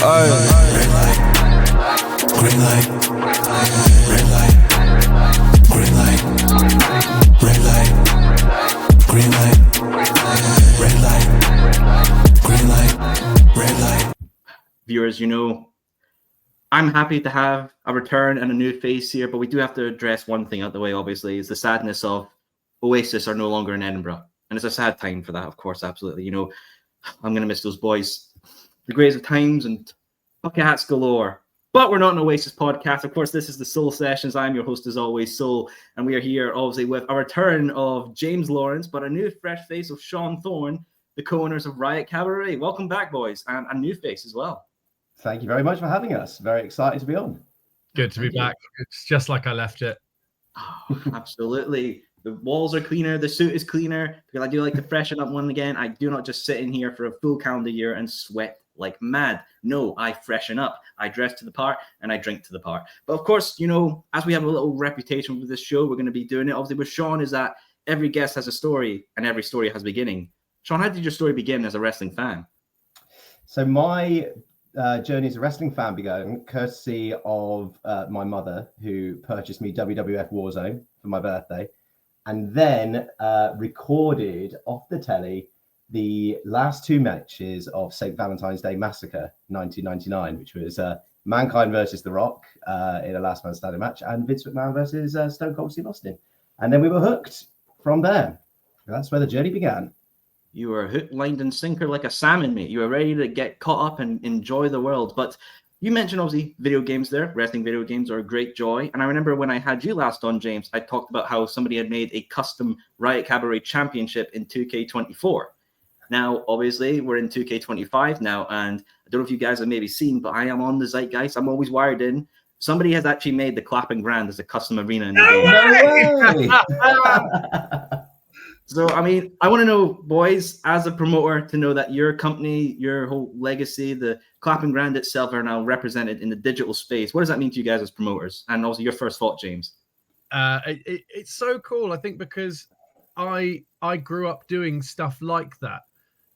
Red light, green light, red light, green light, red light, green light, red light, green light, red light. Viewers, you know, I'm happy to have a return and a new face here, but we do have to address one thing out the way, obviously, is the sadness of Oasis are no longer in Edinburgh. And it's a sad time for that, of course, absolutely. You know, I'm going to miss those boys. The greatest of times and bucket hats galore. But we're not an Oasis podcast. Of course, this is the Soul Sessions. I'm your host, as always, Soul. And we are here, obviously, with a return of James Lawrence, but a new fresh face of Sean Thorne, the co-owners of Riot Cabaret. Welcome back, boys, and a new face as well. Thank you very much for having us. Very excited to be on. Good to be back. It's just like I left it. Oh, absolutely. The walls are cleaner. The suit is cleaner because I do like to freshen up one again. I do not just sit in here for a full calendar year and sweat like mad. No, I freshen up. I dress to the part and I drink to the part. But of course, you know, as we have a little reputation with this show, we're going to be doing it. Obviously, with Sean is that every guest has a story and every story has a beginning. Sean, how did your story begin as a wrestling fan? So my journey as a wrestling fan began courtesy of my mother, who purchased me WWF Warzone for my birthday, and then recorded off the telly the last two matches of St. Valentine's Day Massacre 1999, which was Mankind versus The Rock in a last man standing match, and Vince McMahon versus Stone Cold Steve Austin. And then we were hooked from there. That's where the journey began. You were hooked, lined, and sinker like a salmon, mate. You were ready to get caught up and enjoy the world. But you mentioned, obviously, video games there. Wrestling video games are a great joy. And I remember when I had you last on, James, I talked about how somebody had made a custom Riot Cabaret Championship in 2K24. Now, obviously, we're in 2K25 now. And I don't know if you guys have maybe seen, but I am on the zeitgeist. I'm always wired in. Somebody has actually made the Clapping Grand as a custom arena in the game. No way! So, I mean, I want to know, boys, as a promoter, to know that your company, your whole legacy, the Clapping Grand itself are now represented in the digital space. What does that mean to you guys as promoters? And also your first thought, James. It's so cool, I think, because I grew up doing stuff like that.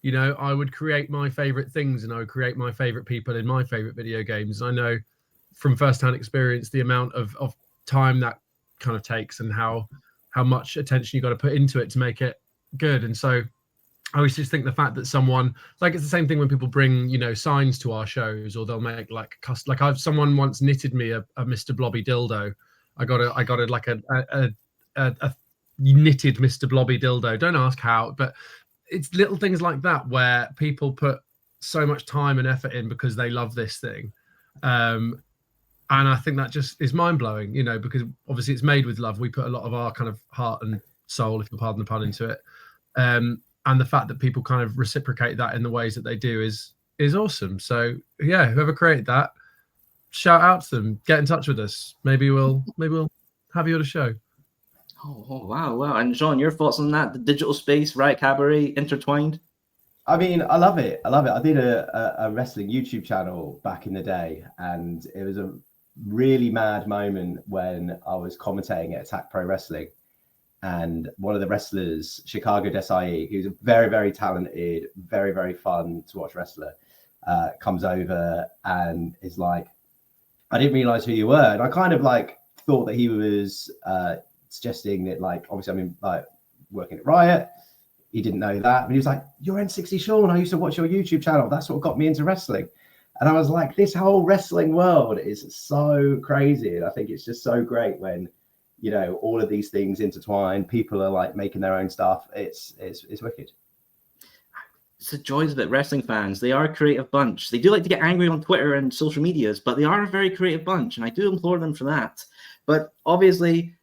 You know, I would create my favorite things and I would create my favorite people in my favorite video games. I know from firsthand experience the amount of time that kind of takes and how much attention you got to put into it to make it good. And so I always just think the fact that someone, like, it's the same thing when people bring, you know, signs to our shows, or they'll make like someone once knitted me a Mr. Blobby dildo. I got a knitted Mr. Blobby dildo. Don't ask how, but it's little things like that where people put so much time and effort in because they love this thing. And I think that just is mind-blowing, you know, because obviously it's made with love. We put a lot of our kind of heart and soul, if you pardon the pun, into it. And the fact that people kind of reciprocate that in the ways that they do is awesome. So, yeah, whoever created that, shout out to them. Get in touch with us. Maybe we'll have you on a show. Oh, wow. And Sean, your thoughts on that? The digital space, Riot Cabaret, intertwined? I mean, I love it. I did a wrestling YouTube channel back in the day, and it was a really mad moment when I was commentating at Attack Pro Wrestling, and one of the wrestlers, Chicago Desai, who's a very, very talented, very, very fun to watch wrestler, comes over and is like, I didn't realize who you were. And I kind of like thought that he was suggesting that, like, obviously I'm like working at Riot. He didn't know that, but he was like, you're N60 Sean. I used to watch your YouTube channel. That's what got me into wrestling. And I was like, this whole wrestling world is so crazy. And I think it's just so great when, you know, all of these things intertwine. People are like making their own stuff. It's wicked. It's the joys of it. Wrestling fans, they are a creative bunch. They do like to get angry on Twitter and social medias, but they are a very creative bunch. And I do implore them for that. But obviously,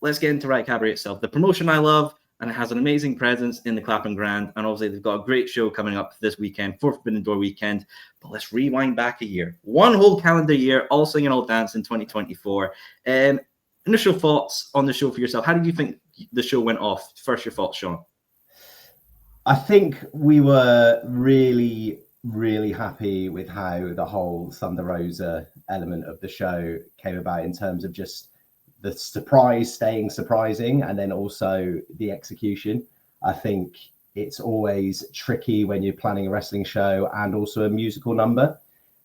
let's get into Riot Cabaret itself. The promotion I love, and it has an amazing presence in the Clapham Grand. And obviously, they've got a great show coming up this weekend, Forbidden Door weekend. But let's rewind back a year. One whole calendar year, all singing, all dancing, 2024. Initial thoughts on the show for yourself. How did you think the show went off? First, your thoughts, Sean. I think we were really, really happy with how the whole Thunder Rosa element of the show came about in terms of just the surprise staying surprising, and then also the execution. I think it's always tricky when you're planning a wrestling show and also a musical number.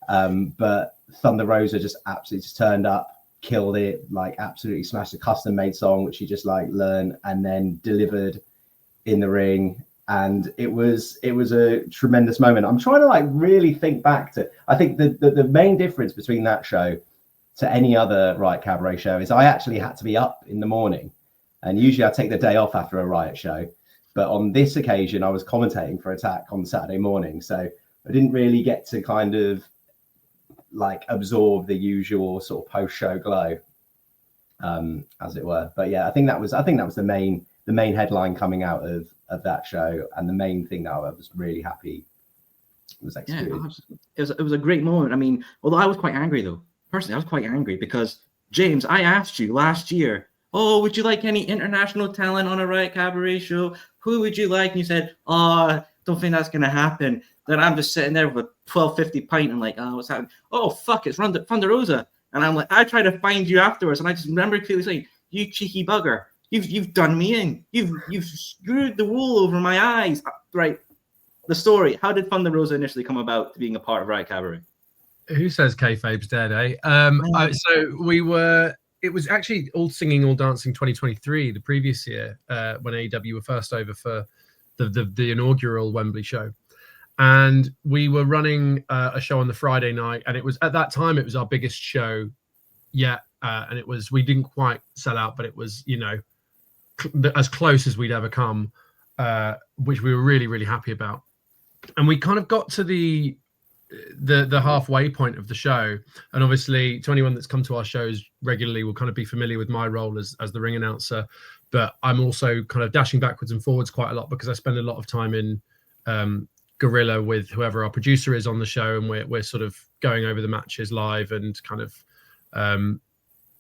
But Thunder Rosa just absolutely just turned up, killed it, like absolutely smashed a custom made song, which she just like learned and then delivered in the ring. And it was a tremendous moment. I'm trying to like really think back to, I think the main difference between that show to any other Riot Cabaret show is I actually had to be up in the morning, and usually I take the day off after a Riot show. But on this occasion, I was commentating for Attack on Saturday morning. So I didn't really get to kind of like absorb the usual sort of post-show glow, as it were. But yeah, I think that was the main headline coming out of that show, and the main thing that I was really happy was executed. Yeah, it was a great moment. I mean, although I was quite angry though. Personally, I was quite angry because James, I asked you last year, oh, would you like any international talent on a Riot Cabaret show? Who would you like? And you said, oh, don't think that's gonna happen. Then I'm just sitting there with a 1250 pint and like, oh, what's happening? Oh fuck, it's Thunder Rosa. And I'm like, I tried to find you afterwards, and I just remember clearly saying, you cheeky bugger. You've done me in. You've screwed the wool over my eyes. Right. The story. How did Thunder Rosa initially come about to being a part of Riot Cabaret? Who says kayfabe's dead, eh? It was actually All Singing, All Dancing 2023, the previous year, when AEW were first over for the inaugural Wembley show. And we were running a show on the Friday night, and it was at that time, it was our biggest show yet. And we didn't quite sell out, but it was, as close as we'd ever come, which we were really, really happy about. And we kind of got to the halfway point of the show, and obviously to anyone that's come to our shows regularly will kind of be familiar with my role as the ring announcer, but I'm also kind of dashing backwards and forwards quite a lot because I spend a lot of time in guerrilla with whoever our producer is on the show, and we're sort of going over the matches live and kind of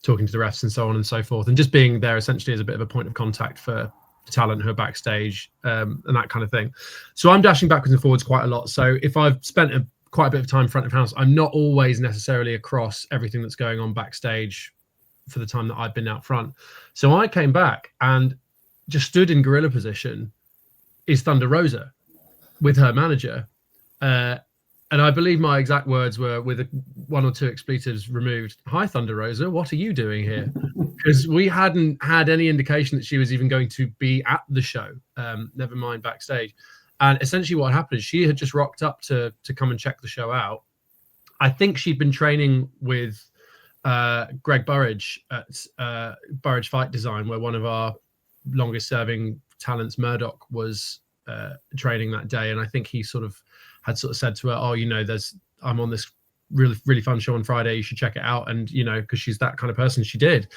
talking to the refs and so on and so forth, and just being there essentially as a bit of a point of contact for talent who are backstage, and that kind of thing. So I'm dashing backwards and forwards quite a lot. So if I've spent quite a bit of time front of house, I'm not always necessarily across everything that's going on backstage for the time that I've been out front. So I came back and just stood in gorilla position is Thunder Rosa with her manager. And I believe my exact words were, with one or two expletives removed, "Hi, Thunder Rosa, what are you doing here?" Because we hadn't had any indication that she was even going to be at the show, never mind backstage. And essentially what happened is she had just rocked up to come and check the show out. I think she'd been training with Greg Burridge at Burridge Fight Design, where one of our longest serving talents, Murdoch, was training that day. And I think he had said to her, "Oh, I'm on this really, really fun show on Friday. You should check it out." And, because she's that kind of person, she did.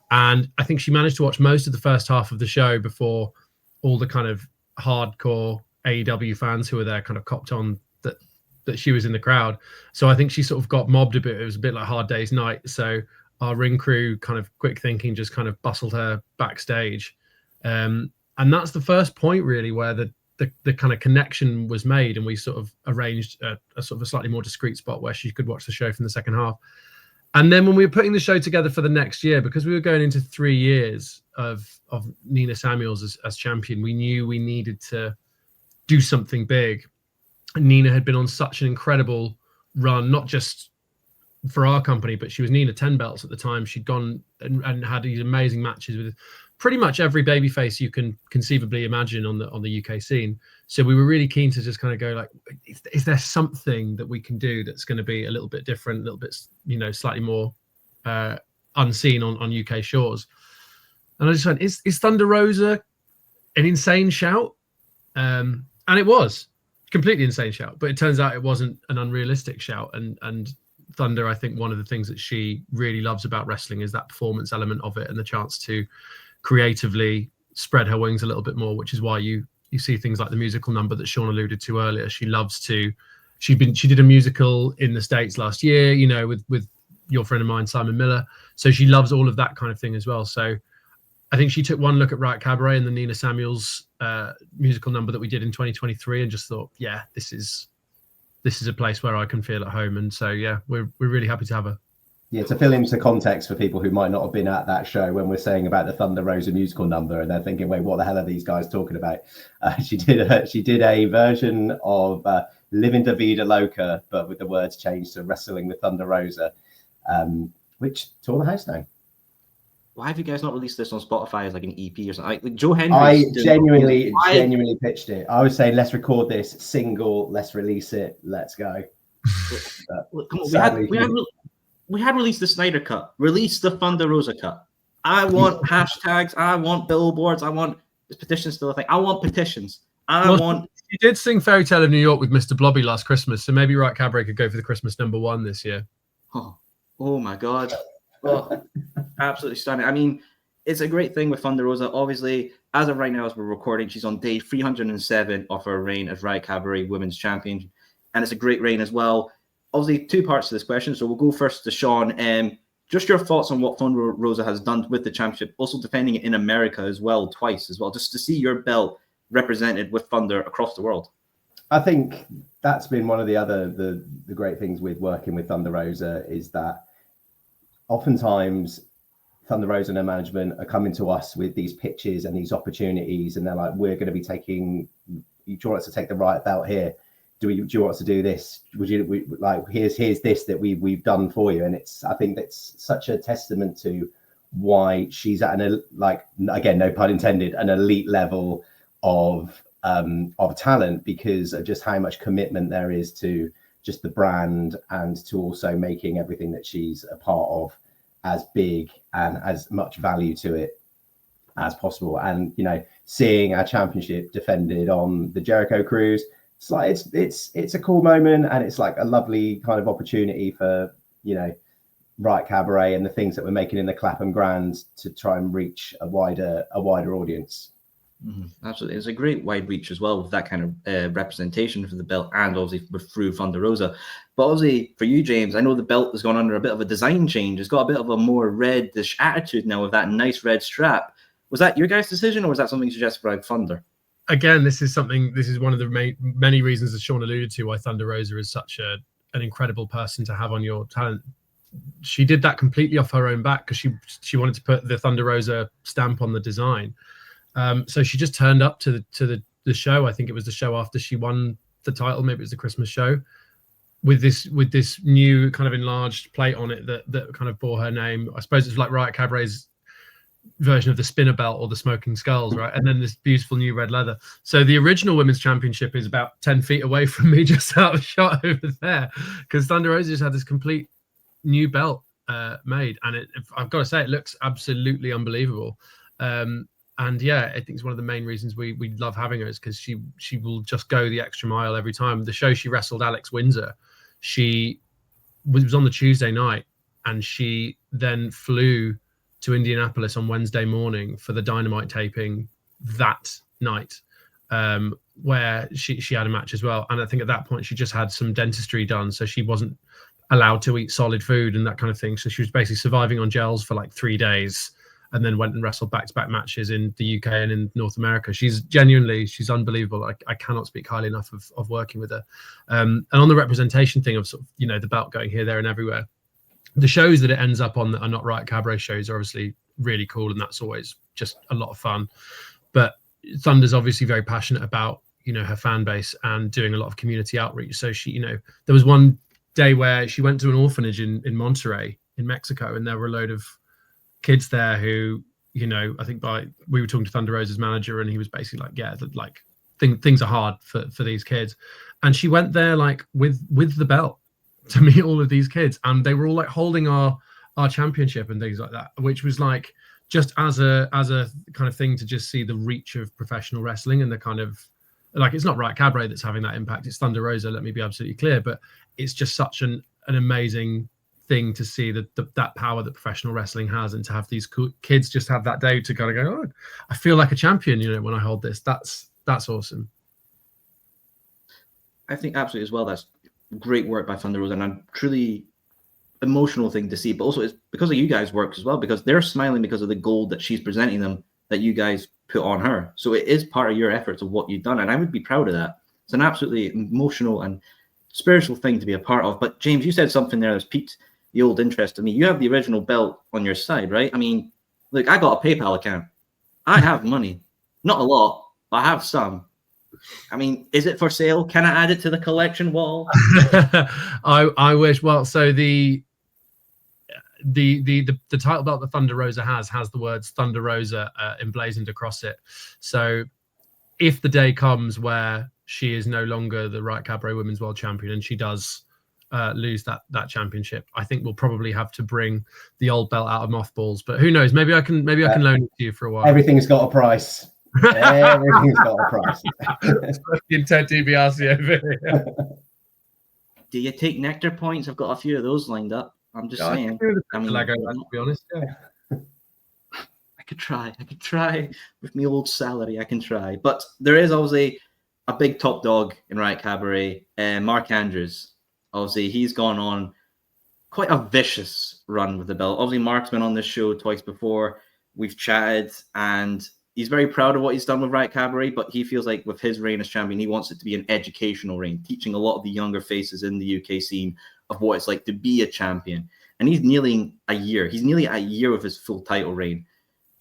And I think she managed to watch most of the first half of the show before all the kind of hardcore AEW fans who were there kind of copped on that she was in the crowd. So I think she sort of got mobbed a bit. It was a bit like Hard Day's Night. So our ring crew, kind of quick thinking, just kind of bustled her backstage. And that's the first point really where the kind of connection was made, and we sort of arranged a sort of a slightly more discreet spot where she could watch the show from the second half. And then when we were putting the show together for the next year, because we were going into 3 years of Nina Samuels as champion, we knew we needed to do something big. And Nina had been on such an incredible run, not just for our company, but she was Nina 10 belts at the time. She'd gone and had these amazing matches with pretty much every babyface you can conceivably imagine on the UK scene. So we were really keen to just kind of go like, is there something that we can do that's going to be a little bit different, a little bit, slightly more unseen on UK shores? And I just went, is Thunder Rosa an insane shout? And it was completely insane shout, but it turns out it wasn't an unrealistic shout. And Thunder, I think one of the things that she really loves about wrestling is that performance element of it and the chance to creatively spread her wings a little bit more, which is why you see things like the musical number that Sean alluded to earlier. She did a musical in the States last year, with your friend of mine, Simon Miller. So she loves all of that kind of thing as well. So I think she took one look at Riot Cabaret and the Nina Samuels musical number that we did in 2023 and just thought, yeah, this is a place where I can feel at home. And so, yeah, we're really happy to have her. Yeah, to fill into context for people who might not have been at that show, when we're saying about the Thunder Rosa musical number and they're thinking, wait, what the hell are these guys talking about? She did a version of living Da Vida Loca, but with the words changed to Wrestling with Thunder Rosa, which tore the house down. Why have you guys not released this on Spotify as like an EP or something? Like Joe Henry. I genuinely pitched it. I was saying, let's record this single, let's release it, let's go. Come on, we had released the Snyder Cut, release the Thunder Rosa cut. I want hashtags, I want billboards, I want this petition still a thing. I want petitions. You did sing Fairy Tale of New York with Mr. Blobby last Christmas, so maybe Riot Cabaret could go for the Christmas #1 this year. Oh my God. Oh, absolutely stunning. I mean, it's a great thing with Thunder Rosa. Obviously, as of right now, as we're recording, she's on day 307 of her reign as Riot Cabaret Women's Champion. And it's a great reign as well. Obviously, 2 parts to this question. So we'll go first to Sean. Just your thoughts on what Thunder Rosa has done with the championship, also defending it in America as well, twice as well, just to see your belt represented with Thunder across the world. I think that's been one of the great things with working with Thunder Rosa, is that oftentimes Thunder Rosa and her management are coming to us with these pitches and these opportunities, and they're like, we're going to be taking, do you want us to take the Riot belt here? Do you want us to do this? Here's this that we've done for you? And I think that's such a testament to why she's at again, no pun intended, an elite level of talent, because of just how much commitment there is to just the brand, and to also making everything that she's a part of as big and as much value to it as possible. And seeing our championship defended on the Jericho Cruise, it's like it's a cool moment, and it's like a lovely kind of opportunity for Riot Cabaret and the things that we're making in the Clapham Grand to try and reach a wider audience. Absolutely. It's a great wide reach as well with that kind of representation for the belt, and obviously through Thunder Rosa. But obviously for you, James, I know the belt has gone under a bit of a design change. It's got a bit of a more reddish attitude now with that nice red strap. Was that your guys' decision, or was that something suggested by Thunder? Again, this is one of the many reasons, as Sean alluded to, why Thunder Rosa is such an incredible person to have on your talent. She did that completely off her own back, because she wanted to put the Thunder Rosa stamp on the design. So she just turned up to the show. I think it was the show after she won the title. Maybe it was the Christmas show, with this new kind of enlarged plate on it that kind of bore her name. I suppose it's like Riot Cabaret's version of the spinner belt or the smoking skulls, right? And then this beautiful new red leather. So the original women's championship is about 10 feet away from me, just out of shot over there, because Thunder Rosa just had this complete new belt made, and I've got to say, it looks absolutely unbelievable. And yeah, I think it's one of the main reasons we love having her, is because she will just go the extra mile every time. The show she wrestled Alex Windsor, she was on the Tuesday night, and she then flew to Indianapolis on Wednesday morning for the Dynamite taping that night, where she had a match as well. And I think at that point she just had some dentistry done, so she wasn't allowed to eat solid food and that kind of thing. So she was basically surviving on gels for like 3 days, and then went and wrestled back-to-back matches in the UK and in North America. She's unbelievable. I cannot speak highly enough of working with her. And on the representation thing of sort of, the belt going here, there, and everywhere, the shows that it ends up on that are not Riot Cabaret shows are obviously really cool, and that's always just a lot of fun. But Thunder's obviously very passionate about, her fan base and doing a lot of community outreach. So she, there was one day where she went to an orphanage in Monterrey in Mexico, and there were a load of kids there who, I think we were talking to Thunder Rosa's manager, and he was basically like, yeah, things are hard for these kids. And she went there like with the belt to meet all of these kids, and they were all like holding our championship and things like that, which was like just as a kind of thing to just see the reach of professional wrestling, and the kind of like, it's not Riot Cabaret that's having that impact, it's Thunder Rosa, let me be absolutely clear, but it's just such an amazing thing to see that power that professional wrestling has, and to have these kids just have that day to kind of go, oh, I feel like a champion, when I hold this. That's awesome. I think absolutely as well, that's great work by Thunder Rosa, and a truly emotional thing to see. But also it's because of you guys' work as well, because they're smiling because of the gold that she's presenting them, that you guys put on her. So it is part of your efforts of what you've done, and I would be proud of that. It's an absolutely emotional and spiritual thing to be a part of. But James, you said something there that's piqued the old interest in me. You have the original belt on your side, right? I mean, look, I got a PayPal account. I have money, not a lot, but I have some. I mean, is it for sale? Can I add it to the collection wall? I wish. Well, so the title belt that Thunder Rosa has the words Thunder Rosa emblazoned across it. So if the day comes where she is no longer the Riot Cabaret Women's World Champion and she does lose that championship, I think we'll probably have to bring the old belt out of mothballs. But who knows? Maybe I can loan it to you for a while. Everything's got a price. Everything's got a price. In Ted DiBiase over here. Do you take nectar points? I've got a few of those lined up. I'm just saying. I mean, Lego, to be honest. Yeah. I could try with my old salary. I can try, but there is obviously a big top dog in Riot Cabaret, Mark Andrews. Obviously, he's gone on quite a vicious run with the belt. Obviously, Mark's been on this show twice before. We've chatted, and he's very proud of what he's done with Riot Cabaret, but he feels like with his reign as champion, he wants it to be an educational reign, teaching a lot of the younger faces in the UK scene of what it's like to be a champion. And he's nearly a year. He's nearly a year of his full title reign.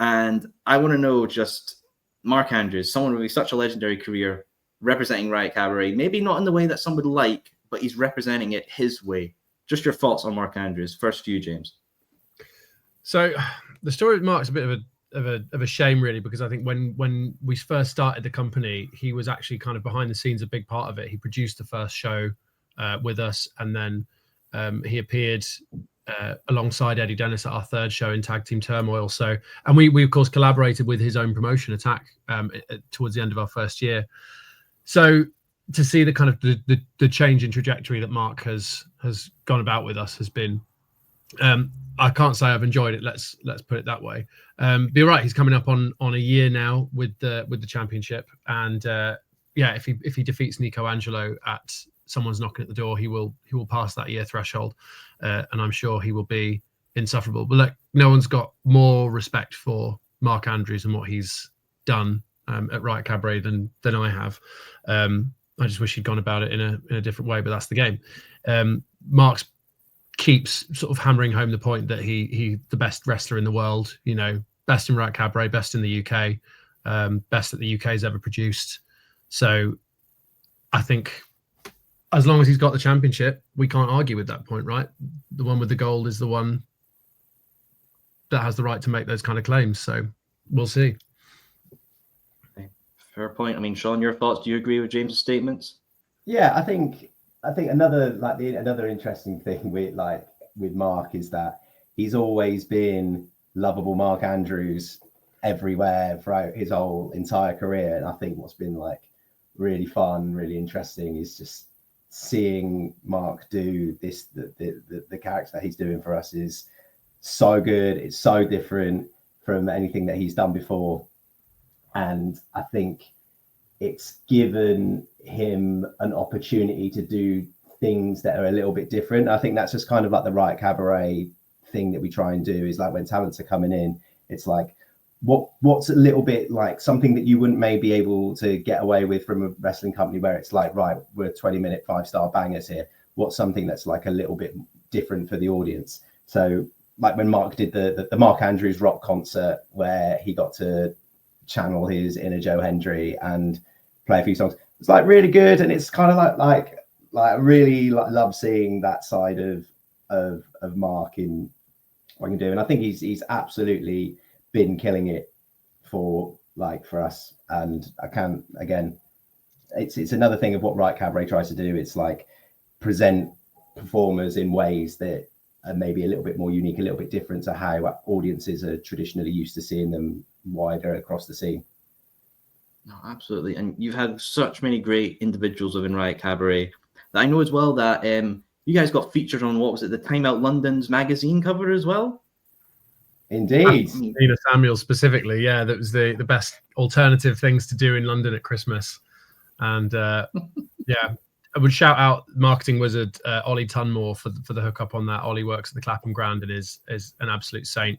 And I want to know just Mark Andrews, someone with such a legendary career, representing Riot Cabaret, maybe not in the way that some would like, but he's representing it his way. Just your thoughts on Mark Andrews. First few, James. So the story with Mark's a bit of a shame, really, because I think when we first started the company, he was actually kind of behind the scenes a big part of it. He produced the first show with us, and then he appeared alongside Eddie Dennis at our third show in Tag Team Turmoil. So, and we of course collaborated with his own promotion, Attack, towards the end of our first year. So to see the kind of the change in trajectory that Mark has gone about with us has been, I can't say I've enjoyed it. Let's put it that way. But you're right, he's coming up on a year now with the championship, and if he defeats Nico Angelo at Someone's Knocking at the Door, he will pass that year threshold, and I'm sure he will be insufferable. But look, no one's got more respect for Mark Andrews and what he's done at Riot Cabaret than I have. I just wish he'd gone about it in a different way, but that's the game. Mark's keeps sort of hammering home the point that he the best wrestler in the world, you know, best in Riot Cabaret, best in the UK, best that the UK's ever produced. So I think as long as he's got the championship, we can't argue with that point, right? The one with the gold is the one that has the right to make those kind of claims. So we'll see. Fair point. I mean, Sean, your thoughts? Do you agree with James's statements? Yeah, I think another interesting thing with Mark is that he's always been lovable Mark Andrews everywhere throughout his whole entire career. And I think what's been like really fun, really interesting is just seeing Mark do this. The character that he's doing for us is so good. It's so different from anything that he's done before. And I think it's given him an opportunity to do things that are a little bit different. I think that's just kind of like the Riot Cabaret thing that we try and do, is like when talents are coming in, it's like, what's a little bit like something that you wouldn't maybe able to get away with from a wrestling company where it's like, right, we're 20-minute 5-star bangers here. What's something that's like a little bit different for the audience? So like when Mark did the Mark Andrews rock concert where he got to channel his inner Joe Hendry and play a few songs, it's like really good. And it's kind of like I really love seeing that side of Mark in what he can do. And I think he's absolutely been killing it for us. And I can't, again, it's another thing of what Riot Cabaret tries to do. It's like present performers in ways that are maybe a little bit more unique, a little bit different to how audiences are traditionally used to seeing them wider across the scene. No, absolutely. And you've had such many great individuals within Riot Cabaret that I know as well that you guys got featured on, what was it, the Time Out London's magazine cover as well? Indeed. Nina Samuel specifically, yeah, that was the best alternative things to do in London at Christmas. And yeah, I would shout out marketing wizard Ollie Tunmore for the hookup on that. Ollie works at the Clapham Grand and is an absolute saint.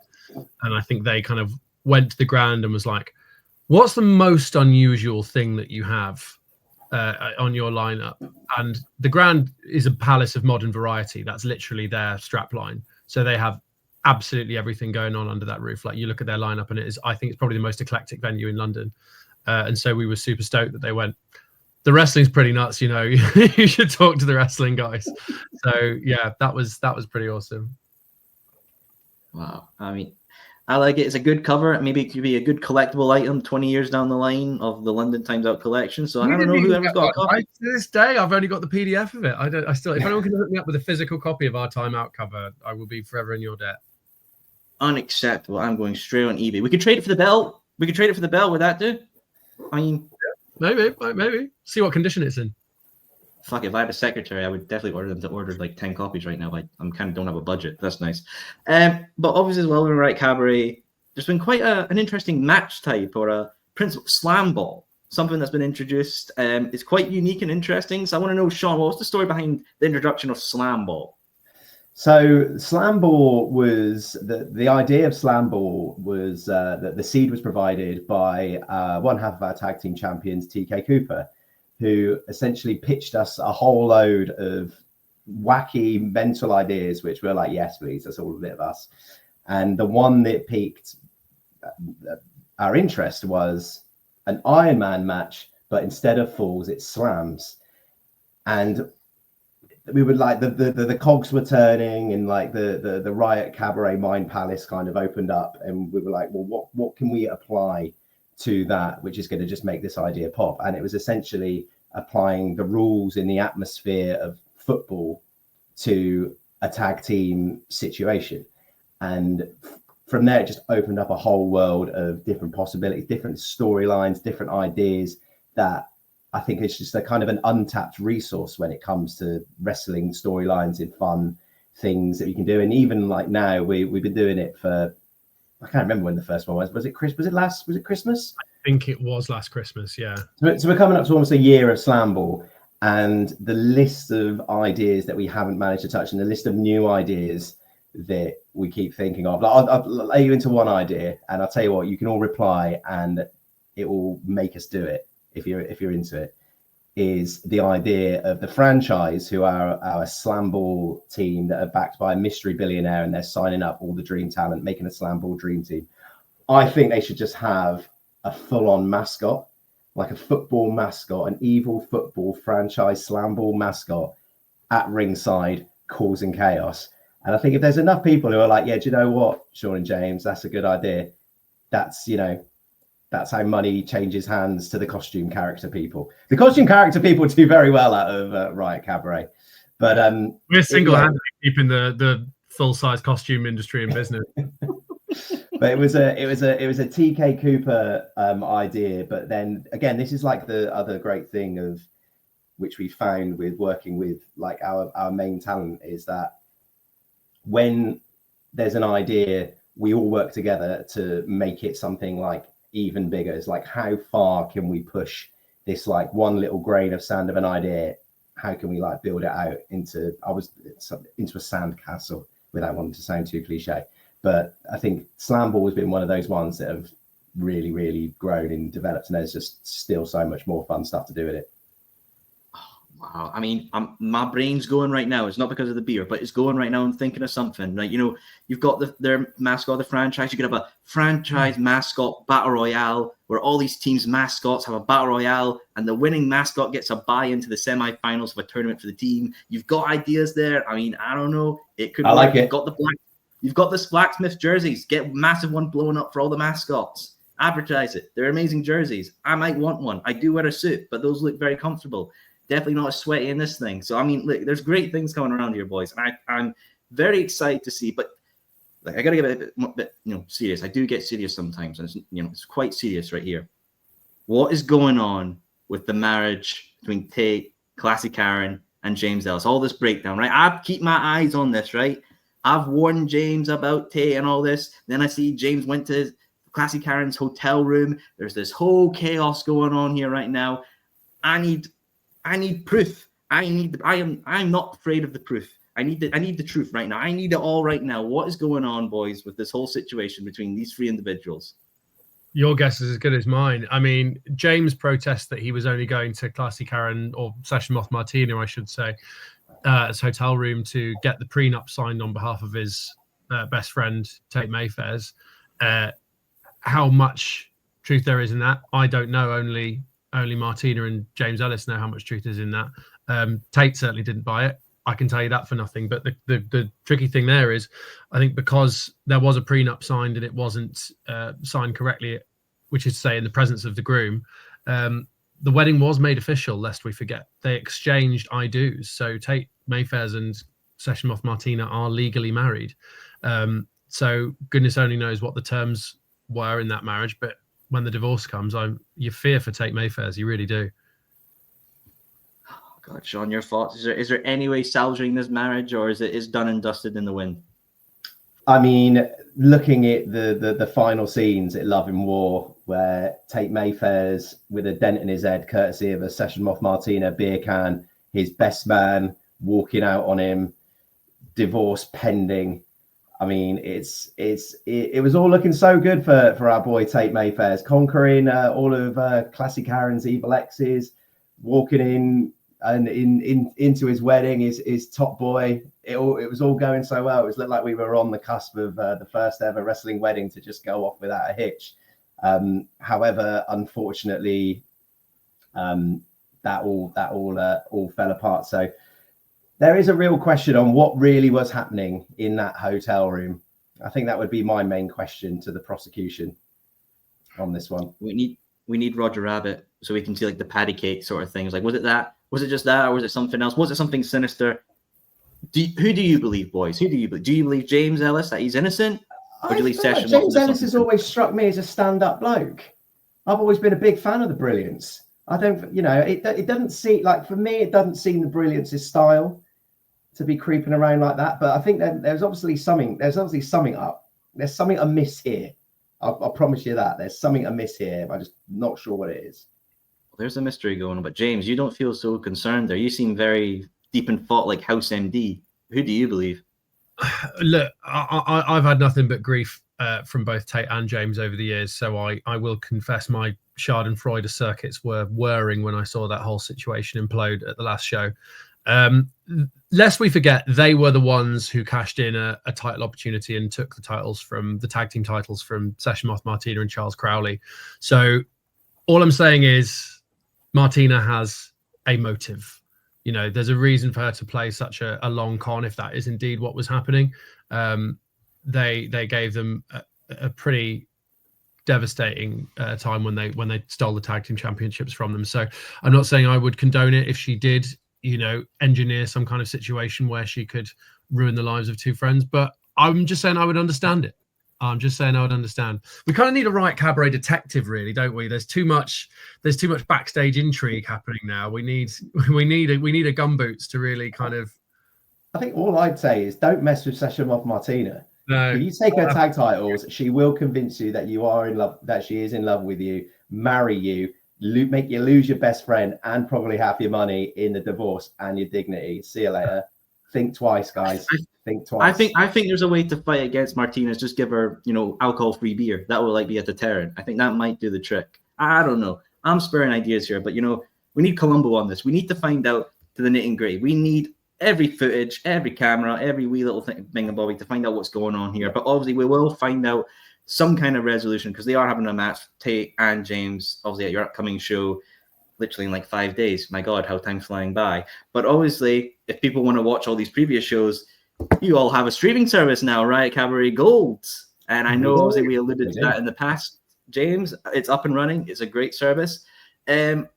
And I think they kind of went to the Grand and was like, what's the most unusual thing that you have on your lineup? And the Grand is a palace of modern variety. That's literally their strapline. So they have absolutely everything going on under that roof. Like you look at their lineup and I think it's probably the most eclectic venue in London. and so we were super stoked that they went. The wrestling's pretty nuts, you know. You should talk to the wrestling guys. So yeah, that was pretty awesome. Wow. I mean, I like it. It's a good cover. Maybe it could be a good collectible item 20 years down the line of the London Times Out collection. So I don't know whoever's got a copy. To this day, I've only got the PDF of it. I still, if anyone can hook me up with a physical copy of our Time Out cover, I will be forever in your debt. Unacceptable. I'm going straight on eBay. We could trade it for the belt. Would that do? I mean, maybe. See what condition it's in. Fuck, if I had a secretary, I would definitely order them to order like 10 copies right now. I'm kind of don't have a budget. That's nice. But obviously as well in Riot Cabaret, there's been quite an interesting match type or a principle slam ball, something that's been introduced. It's quite unique and interesting. So I want to know, Sean, what was the story behind the introduction of slam ball? So slam ball was the idea of slam ball was that the seed was provided by one half of our tag team champions, TK Cooper, who essentially pitched us a whole load of wacky mental ideas, which we're like, yes, please, that's all a bit of us. And the one that piqued our interest was an Iron Man match, but instead of falls, it's slams. And we would like the cogs were turning, and like the Riot Cabaret Mind Palace kind of opened up, and we were like, well, what can we apply to that, which is going to just make this idea pop? And it was essentially applying the rules in the atmosphere of football to a tag team situation. And from there, it just opened up a whole world of different possibilities, different storylines, different ideas that I think it's just a kind of an untapped resource when it comes to wrestling storylines and fun things that you can do. And even like now, we've been doing it for, I can't remember when the first one was. Was it Christmas? I think it was last Christmas, yeah. So we're coming up to almost a year of Slam Ball, and the list of ideas that we haven't managed to touch and the list of new ideas that we keep thinking of. Like, I'll lay you into one idea, and I'll tell you what, you can all reply and it will make us do it. If you're into it, is the idea of the franchise, who are our slam ball team that are backed by a mystery billionaire, and they're signing up all the dream talent, making a slam ball dream team. I think they should just have a full-on mascot, like a football mascot, an evil football franchise slam ball mascot at ringside causing chaos. And I think if there's enough people who are like, yeah, do you know what, Sean and James, that's a good idea. That's how money changes hands to the costume character people. The costume character people do very well out of Riot Cabaret, but we're single-handedly keeping the full-size costume industry in business. But it was a TK Cooper idea. But then again, this is like the other great thing of which we found with working with like our main talent, is that when there's an idea, we all work together to make it something like even bigger. It's like, how far can we push this like one little grain of sand of an idea? How can we like build it out into a sand castle without wanting to sound too cliche? But I think Slam Ball has been one of those ones that have really, really grown and developed, and there's just still so much more fun stuff to do with it. Wow. I mean, my brain's going right now. It's not because of the beer, but it's going right now. I'm thinking of something. Like, you know, you've got their mascot of the franchise. You could have a franchise mascot battle royale where all these teams' mascots have a battle royale, and the winning mascot gets a buy into the semifinals of a tournament for the team. You've got ideas there. I mean, I don't know. It could. I like it. You've got the Blacksmith jerseys. Get massive one blowing up for all the mascots. Advertise it. They're amazing jerseys. I might want one. I do wear a suit, but those look very comfortable. Definitely not as sweaty in this thing. So, I mean, look, there's great things coming around here, boys. And I'm very excited to see. But like, I got to get a bit, serious. I do get serious sometimes. And, it's quite serious right here. What is going on with the marriage between Tate, Classy Karen, and James Ellis? All this breakdown, right? I keep my eyes on this, right? I've warned James about Tate and all this. Then I see James went to Classy Karen's hotel room. There's this whole chaos going on here right now. I need proof. I'm not afraid of the proof. I need the truth right now. I need it all right now. What is going on, boys, with this whole situation between these three individuals? Your guess is as good as mine. I mean, James protested that he was only going to Classy Karen, or Sessions Moth Martina, I should say, his hotel room to get the prenup signed on behalf of his best friend, Tate Mayfairs. How much truth there is in that. I don't know. Only Martina and James Ellis know how much truth is in that. Tate certainly didn't buy it. I can tell you that for nothing. But the tricky thing there is, I think because there was a prenup signed and it wasn't signed correctly, which is to say in the presence of the groom, the wedding was made official, lest we forget. They exchanged I do's. So Tate Mayfairs and Sessions Moth Martina are legally married. So goodness only knows what the terms were in that marriage. But when the divorce comes, you fear for Tate Mayfairs. You really do. God, Sean, your thoughts? Is there any way salvaging this marriage, or is it done and dusted in the wind? I mean, looking at the final scenes at Love and War, where Tate Mayfairs with a dent in his head, courtesy of a Sessions Moth Martina beer can, his best man walking out on him, divorce pending. I mean, it was all looking so good for our boy Tate Mayfairs, conquering all of Classic Karen's evil exes, walking in and into his wedding, his top boy. It was all going so well. It looked like we were on the cusp of the first ever wrestling wedding to just go off without a hitch. However, unfortunately, that all fell apart. So there is a real question on what really was happening in that hotel room. I think that would be my main question to the prosecution on this one. We need Roger Rabbit so we can see like the patty cake sort of things. Like, was it that? Was it just that, or was it something else? Was it something sinister? Who do you believe, boys? Who do you believe? Do you believe James Ellis that he's innocent? Or do you believe Sessions? James Ellis has always struck me as a stand-up bloke. I've always been a big fan of the Brilliance. I don't, it doesn't seem like, for me, it doesn't seem the Brilliance's style to be creeping around like that. But I think that there's obviously something up. There's something amiss here. I'll promise you that. There's something amiss here. I'm just not sure what it is. There's a mystery going on. But James, you don't feel so concerned there. You seem very deep in thought, like House MD. Who do you believe? Look, I've had nothing but grief from both Tate and James over the years. So I will confess my Schadenfreude circuits were whirring when I saw that whole situation implode at the last show. Lest we forget, they were the ones who cashed in a title opportunity and took the tag team titles from Sessions Moth Martina and Charles Crowley. So all I'm saying is Martina has a motive. There's a reason for her to play such a long con if that is indeed what was happening. They gave them a pretty devastating time when they stole the tag team championships from them. So I'm not saying I would condone it if she did, engineer some kind of situation where she could ruin the lives of two friends. But I'm just saying I would understand it. I'm just saying I would understand. We kind of need a Riot Cabaret detective, really, don't we? There's too much backstage intrigue happening now. We need a gumboots to really kind of. I think all I'd say is don't mess with Sessions Moth Martina. No. If you take her tag titles, she will convince you that you are in love, that she is in love with you, marry you, make you lose your best friend, and probably half your money in the divorce and your dignity. See you later. Think twice, guys. Think twice. I think there's a way to fight against Martinez. Just give her, alcohol-free beer. That will be a deterrent. I think that might do the trick. I don't know. I'm sparing ideas here, but we need Columbo on this. We need to find out to the nitty and gritty. We need every footage, every camera, every wee little thing about it to find out what's going on here. But obviously, we will find out some kind of resolution because they are having a match, Tate and James, obviously at your upcoming show, literally in like 5 days. My God, how time's flying by. But obviously, if people want to watch all these previous shows, you all have a streaming service now, Riot Cabaret Gold. And I know obviously we alluded to that in the past, James. It's up and running. It's a great service. The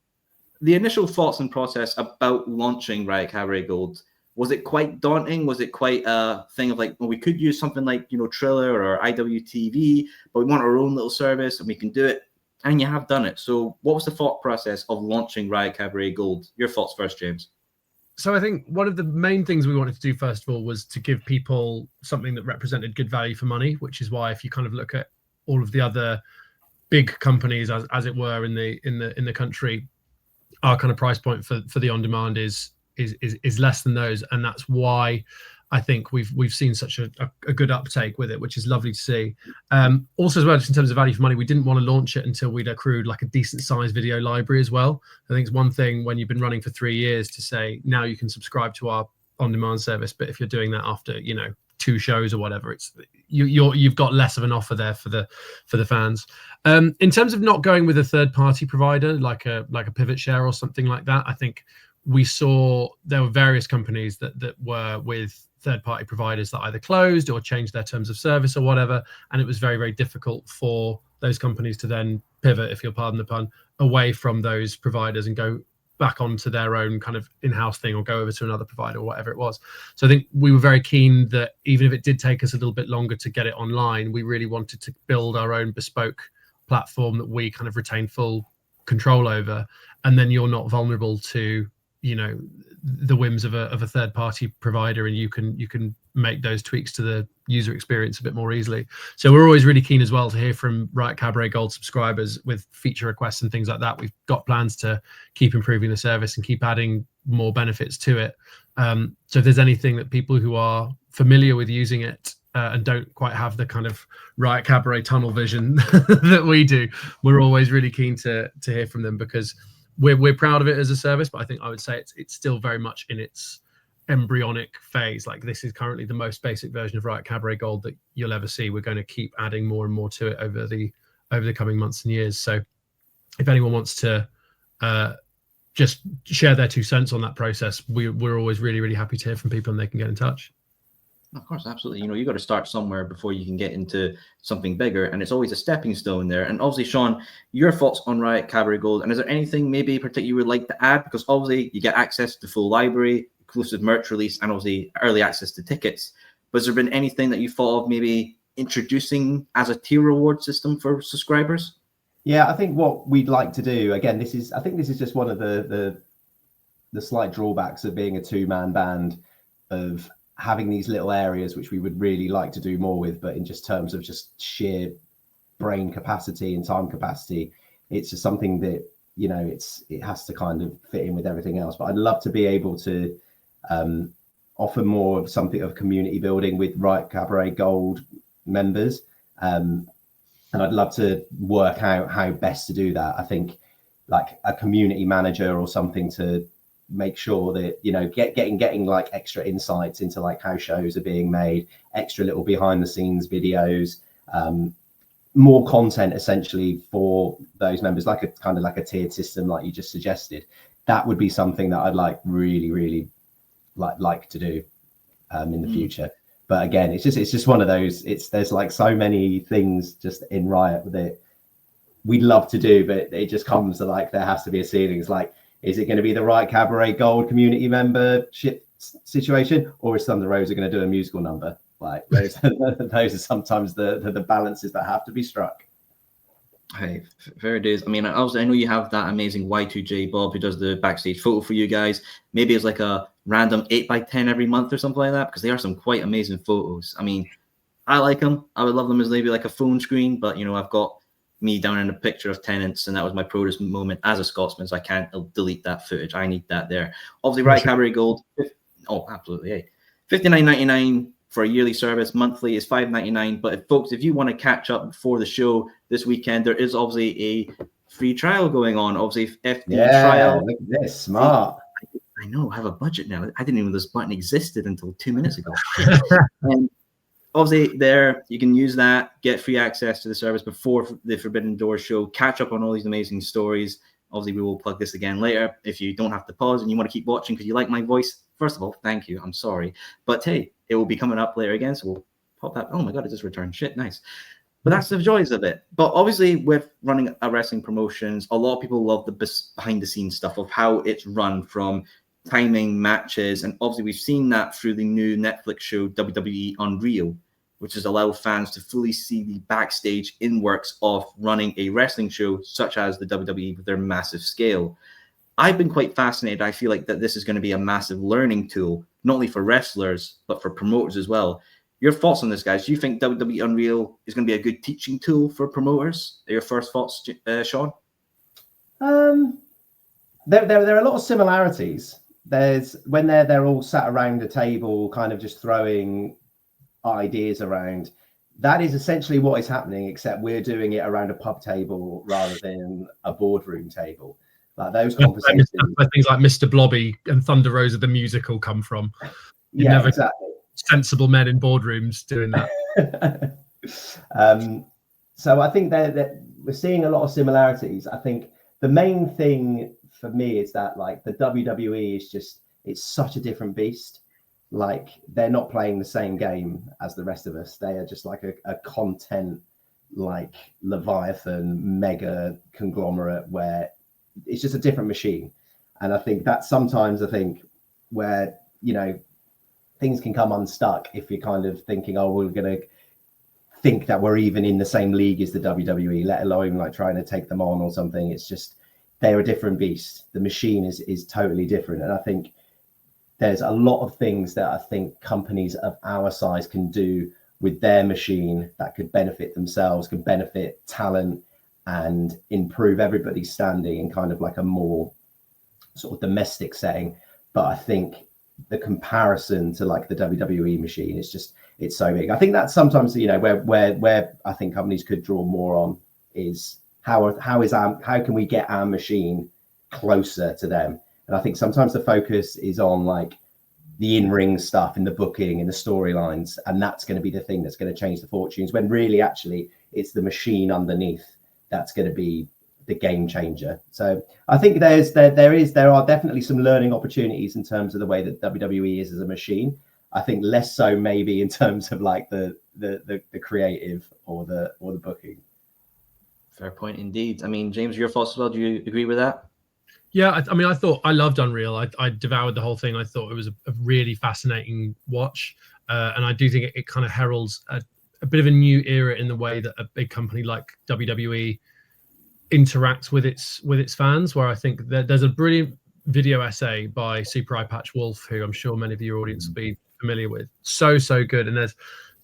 initial thoughts and process about launching Riot Cabaret Gold, was it quite daunting? Was it quite a thing of like, well, we could use something like, Triller or IWTV, but we want our own little service and we can do it. And you have done it. So what was the thought process of launching Riot Cabaret Gold? Your thoughts first, James. So I think one of the main things we wanted to do, first of all, was to give people something that represented good value for money, which is why if you kind of look at all of the other big companies, as it were, in the country, our kind of price point for the on-demand is less than those. And that's why I think we've seen such a good uptake with it, which is lovely to see. Also, as well, just in terms of value for money, we didn't want to launch it until we'd accrued like a decent sized video library as well. I think it's one thing when you've been running for 3 years to say now you can subscribe to our on-demand service, but if you're doing that after 2 shows or whatever. It's you've got less of an offer there for the fans. In terms of not going with a third-party provider like a Pivot Share or something like that, I think we saw there were various companies that were with third-party providers that either closed or changed their terms of service or whatever, and it was very, very difficult for those companies to then pivot, if you'll pardon the pun, away from those providers and go back onto their own kind of in-house thing or go over to another provider or whatever it was. So I think we were very keen that even if it did take us a little bit longer to get it online, we really wanted to build our own bespoke platform that we kind of retain full control over, and then you're not vulnerable to, you know, the whims of a third party provider, and you can make those tweaks to the user experience a bit more easily. So we're always really keen as well to hear from Riot Cabaret Gold subscribers with feature requests and things like that. We've got plans to keep improving the service and keep adding more benefits to it. So if there's anything that people who are familiar with using it and don't quite have the kind of Riot Cabaret tunnel vision that we do, we're always really keen to hear from them, because we're proud of it as a service, but I think I would say it's still very much in its embryonic phase. Like, this is currently the most basic version of Riot Cabaret Gold that you'll ever see. We're going to keep adding more and more to it over the coming months and years. So if anyone wants to just share their 2 cents on that process, we're always really, really happy to hear from people, and they can get in touch. Of course, absolutely. You know, you got to start somewhere before you can get into something bigger, and it's always a stepping stone there. And obviously, Sean, your thoughts on Riot Cabaret Gold, and is there anything maybe particular you would like to add? Because obviously you get access to full library, exclusive merch release, and obviously early access to tickets. But has there been anything that you thought of maybe introducing as a tier reward system for subscribers? Yeah, I think what we'd like to do, again, I think this is just one of the slight drawbacks of being a 2-man band, of having these little areas which we would really like to do more with, but in just terms of just sheer brain capacity and time capacity, it's just something that, you know, it has to kind of fit in with everything else. But I'd love to be able to offer more of something of community building with Riot Cabaret Gold members, and I'd love to work out how best to do that. I think like a community manager or something to make sure that, you know, getting like extra insights into like how shows are being made, extra little behind the scenes videos, more content essentially for those members, like a kind of like a tiered system like you just suggested. That would be something that I'd like really like to do in the future. But again, it's just one of those, there's like so many things just in Riot that we'd love to do, but it just comes to like, there has to be a ceiling. It's like, is it going to be the Riot Cabaret Gold community membership situation, or is Thunder Rosa going to do a musical number? Like those are sometimes the balances that have to be struck. Hey, fair it is. I mean, I know you have that amazing Y2J Bob who does the backstage photo for you guys. Maybe it's like a random 8x10 every month or something like that, because they are some quite amazing photos. I mean, I like them. I would love them as maybe like a phone screen, but you know, I've got me down in a picture of Tenants, and that was my proudest moment as a Scotsman, so I can't delete that footage. I need that there. Obviously, Riot Cabaret Gold, absolutely, hey. $59.99 for a yearly service. Monthly is $5.99. But folks, if you want to catch up before the show this weekend, there is obviously a free trial going on. Obviously, trial. Look at this, smart. I know, I have a budget now. I didn't even know this button existed until 2 minutes ago. Obviously, there you can use that, get free access to the service before the Forbidden Doors show, catch up on all these amazing stories. Obviously, we will plug this again later. If you don't have to pause and you want to keep watching because you like my voice, first of all, thank you. I'm sorry. But hey, it will be coming up later again, so we'll pop that. Oh my God, it just returned. Shit, nice. But that's the joys of it. But obviously, with running a wrestling promotions, a lot of people love the behind-the-scenes stuff of how it's run, from timing matches, and obviously we've seen that through the new Netflix show WWE Unreal, which has allowed fans to fully see the backstage in-works of running a wrestling show such as the WWE with their massive scale. I've been quite fascinated. I feel like that this is going to be a massive learning tool, not only for wrestlers but for promoters as well. Your thoughts on this, guys? Do you think WWE Unreal is going to be a good teaching tool for promoters? Your first thoughts, Sean? There are a lot of similarities. There's when they're all sat around a table, kind of just throwing ideas around. That is essentially what is happening, except we're doing it around a pub table rather than a boardroom table. Like those conversations. Where things like Mr. Blobby and Thunder Rosa the musical come from. Yeah, exactly. sensible men in boardrooms doing that. So I think that we're seeing a lot of similarities. I think the main thing for me is that like the WWE is just, it's such a different beast. Like they're not playing the same game as the rest of us. They are just like a content like Leviathan mega conglomerate where it's just a different machine. And I think that sometimes where, you know, things can come unstuck if you're kind of thinking, oh, we're going to think that we're even in the same league as the WWE, let alone like trying to take them on or something. It's just, they're a different beast. The machine is totally different. And I think there's a lot of things that I think companies of our size can do with their machine that could benefit themselves, can benefit talent, and improve everybody's standing in kind of like a more sort of domestic setting. But I think the comparison to like the WWE machine is just, it's so big. I think that sometimes, you know, where I think companies could draw more on is how can we get our machine closer to them? And I think sometimes the focus is on like the in-ring stuff and the booking and the storylines, and that's going to be the thing that's going to change the fortunes, when really actually it's the machine underneath that's going to be the game changer. So I think there are definitely some learning opportunities in terms of the way that WWE is as a machine. I think less so maybe in terms of like the creative or the booking. Fair point indeed. I mean, James, your thoughts as well? Do you agree with that? Yeah, I mean, I loved Unreal. I devoured the whole thing. I thought it was a really fascinating watch, and I do think it kind of heralds a bit of a new era in the way that a big company like WWE interacts with its fans. Where I think there's a brilliant video essay by Super Eye Patch Wolf, who I'm sure many of your audience will be familiar with. So good. And